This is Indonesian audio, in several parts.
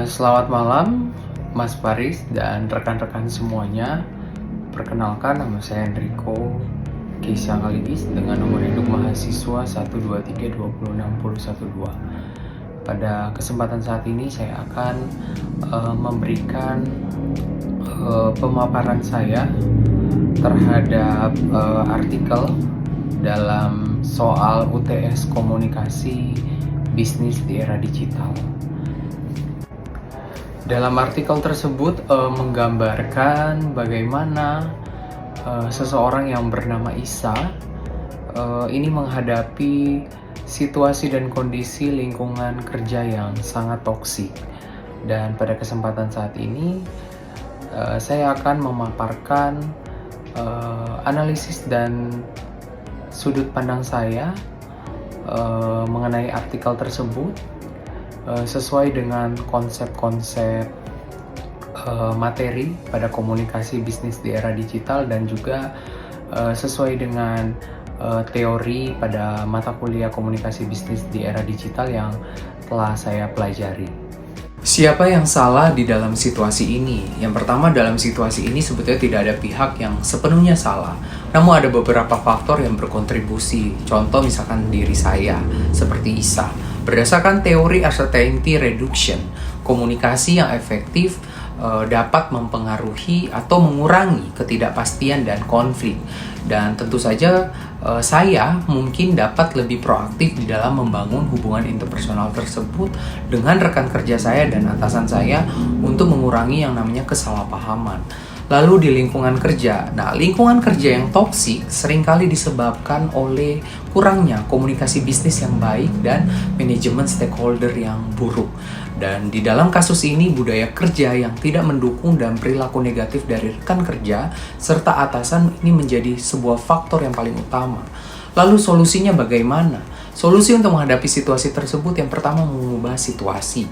Selamat malam, Mas Faris dan rekan-rekan semuanya. Perkenalkan, nama saya Enrico Keisha Kalidis dengan nomor induk mahasiswa 123206012. Pada kesempatan saat ini saya akan memberikan pemaparan saya terhadap artikel dalam soal UTS komunikasi bisnis di era digital. Dalam artikel tersebut menggambarkan bagaimana seseorang yang bernama Isa ini menghadapi situasi dan kondisi lingkungan kerja yang sangat toksik. Dan pada kesempatan saat ini saya akan memaparkan analisis dan sudut pandang saya mengenai artikel tersebut sesuai dengan konsep-konsep materi pada komunikasi bisnis di era digital dan juga sesuai dengan teori pada mata kuliah komunikasi bisnis di era digital yang telah saya pelajari. Siapa yang salah di dalam situasi ini? Yang pertama, dalam situasi ini sebetulnya tidak ada pihak yang sepenuhnya salah. Namun ada beberapa faktor yang berkontribusi. Contoh misalkan diri saya, seperti Isa. Berdasarkan teori uncertainty reduction, komunikasi yang efektif dapat mempengaruhi atau mengurangi ketidakpastian dan konflik. Dan tentu saja saya mungkin dapat lebih proaktif di dalam membangun hubungan interpersonal tersebut dengan rekan kerja saya dan atasan saya untuk mengurangi yang namanya kesalahpahaman. Lalu di lingkungan kerja, lingkungan kerja yang toksik seringkali disebabkan oleh kurangnya komunikasi bisnis yang baik dan manajemen stakeholder yang buruk. Dan di dalam kasus ini, budaya kerja yang tidak mendukung dan perilaku negatif dari rekan kerja serta atasan ini menjadi sebuah faktor yang paling utama. Lalu solusinya bagaimana? Solusi untuk menghadapi situasi tersebut yang pertama mengubah situasi.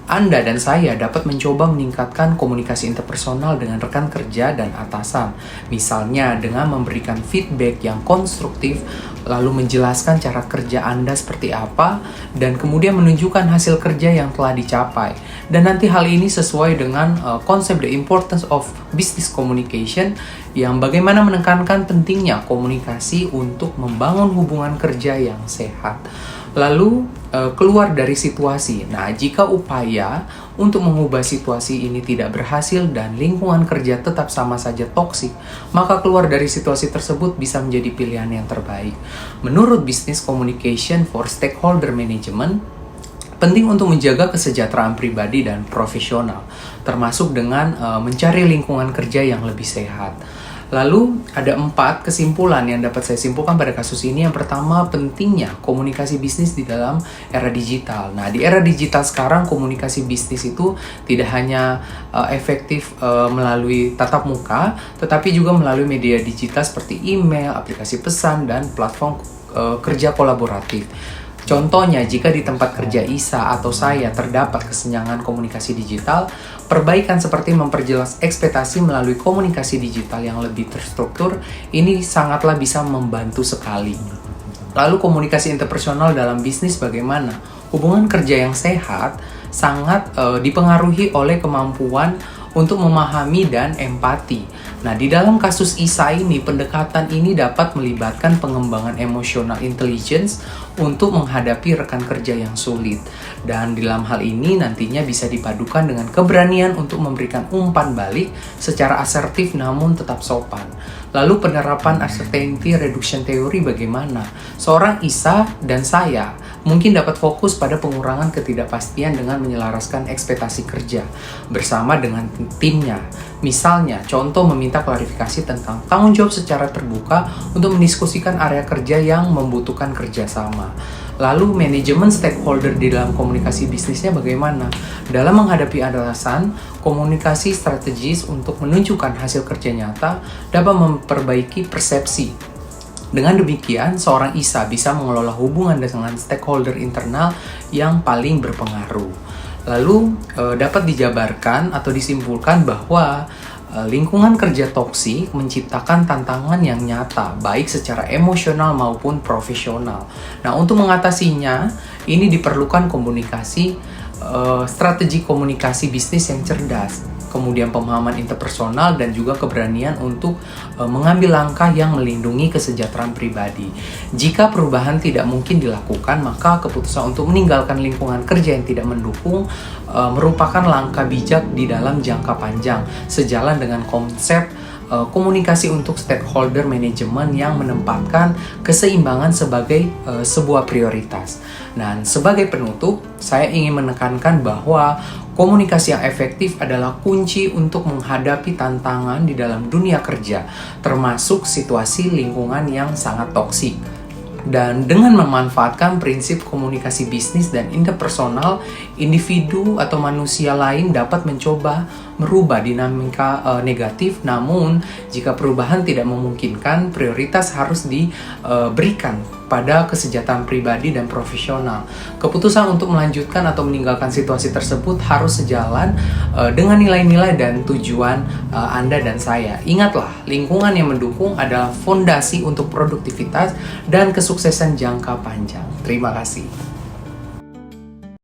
Anda dan saya dapat mencoba meningkatkan komunikasi interpersonal dengan rekan kerja dan atasan. Misalnya dengan memberikan feedback yang konstruktif, lalu menjelaskan cara kerja Anda seperti apa, dan kemudian menunjukkan hasil kerja yang telah dicapai. Dan nanti hal ini sesuai dengan konsep the importance of business communication, yang bagaimana menekankan pentingnya komunikasi untuk membangun hubungan kerja yang sehat. Lalu keluar dari situasi. Jika upaya untuk mengubah situasi ini tidak berhasil dan lingkungan kerja tetap sama saja toksik, maka keluar dari situasi tersebut bisa menjadi pilihan yang terbaik. Menurut Business Communication for Stakeholder Management, penting untuk menjaga kesejahteraan pribadi dan profesional, termasuk dengan mencari lingkungan kerja yang lebih sehat. Lalu ada 4 kesimpulan yang dapat saya simpulkan pada kasus ini. Yang pertama, pentingnya komunikasi bisnis di dalam era digital. Di era digital sekarang komunikasi bisnis itu tidak hanya efektif melalui tatap muka, tetapi juga melalui media digital seperti email, aplikasi pesan, dan platform kerja kolaboratif. Contohnya, jika di tempat kerja Isa atau saya terdapat kesenjangan komunikasi digital, perbaikan seperti memperjelas ekspektasi melalui komunikasi digital yang lebih terstruktur, ini sangatlah bisa membantu sekali. Lalu komunikasi interpersonal dalam bisnis bagaimana? Hubungan kerja yang sehat sangat dipengaruhi oleh kemampuan untuk memahami dan empati. Di dalam kasus Isa ini, pendekatan ini dapat melibatkan pengembangan emotional intelligence untuk menghadapi rekan kerja yang sulit. Dan dalam hal ini nantinya bisa dipadukan dengan keberanian untuk memberikan umpan balik secara asertif namun tetap sopan. Lalu penerapan uncertainty reduction theory bagaimana? Seorang Isa dan saya mungkin dapat fokus pada pengurangan ketidakpastian dengan menyelaraskan ekspektasi kerja bersama dengan timnya. Misalnya, contoh meminta klarifikasi tentang tanggung jawab secara terbuka untuk mendiskusikan area kerja yang membutuhkan kerjasama. Lalu, manajemen stakeholder di dalam komunikasi bisnisnya bagaimana? Dalam menghadapi atasan, komunikasi strategis untuk menunjukkan hasil kerja nyata dapat memperbaiki persepsi. Dengan demikian, seorang Isa bisa mengelola hubungan dengan stakeholder internal yang paling berpengaruh. Lalu dapat dijabarkan atau disimpulkan bahwa lingkungan kerja toksik menciptakan tantangan yang nyata, baik secara emosional maupun profesional. Untuk mengatasinya, ini diperlukan komunikasi strategi komunikasi bisnis yang cerdas, kemudian pemahaman interpersonal, dan juga keberanian untuk mengambil langkah yang melindungi kesejahteraan pribadi. Jika perubahan tidak mungkin dilakukan, maka keputusan untuk meninggalkan lingkungan kerja yang tidak mendukung merupakan langkah bijak di dalam jangka panjang, sejalan dengan konsep komunikasi untuk stakeholder manajemen yang menempatkan keseimbangan sebagai sebuah prioritas. Dan sebagai penutup, saya ingin menekankan bahwa komunikasi yang efektif adalah kunci untuk menghadapi tantangan di dalam dunia kerja, termasuk situasi lingkungan yang sangat toksik. Dan dengan memanfaatkan prinsip komunikasi bisnis dan interpersonal, individu atau manusia lain dapat mencoba merubah dinamika negatif. Namun, jika perubahan tidak memungkinkan, prioritas harus diberikan pada kesejahteraan pribadi dan profesional. Keputusan untuk melanjutkan atau meninggalkan situasi tersebut harus sejalan dengan nilai-nilai dan tujuan Anda dan saya. Ingatlah, lingkungan yang mendukung adalah fondasi untuk produktivitas dan kesuksesan jangka panjang. Terima kasih.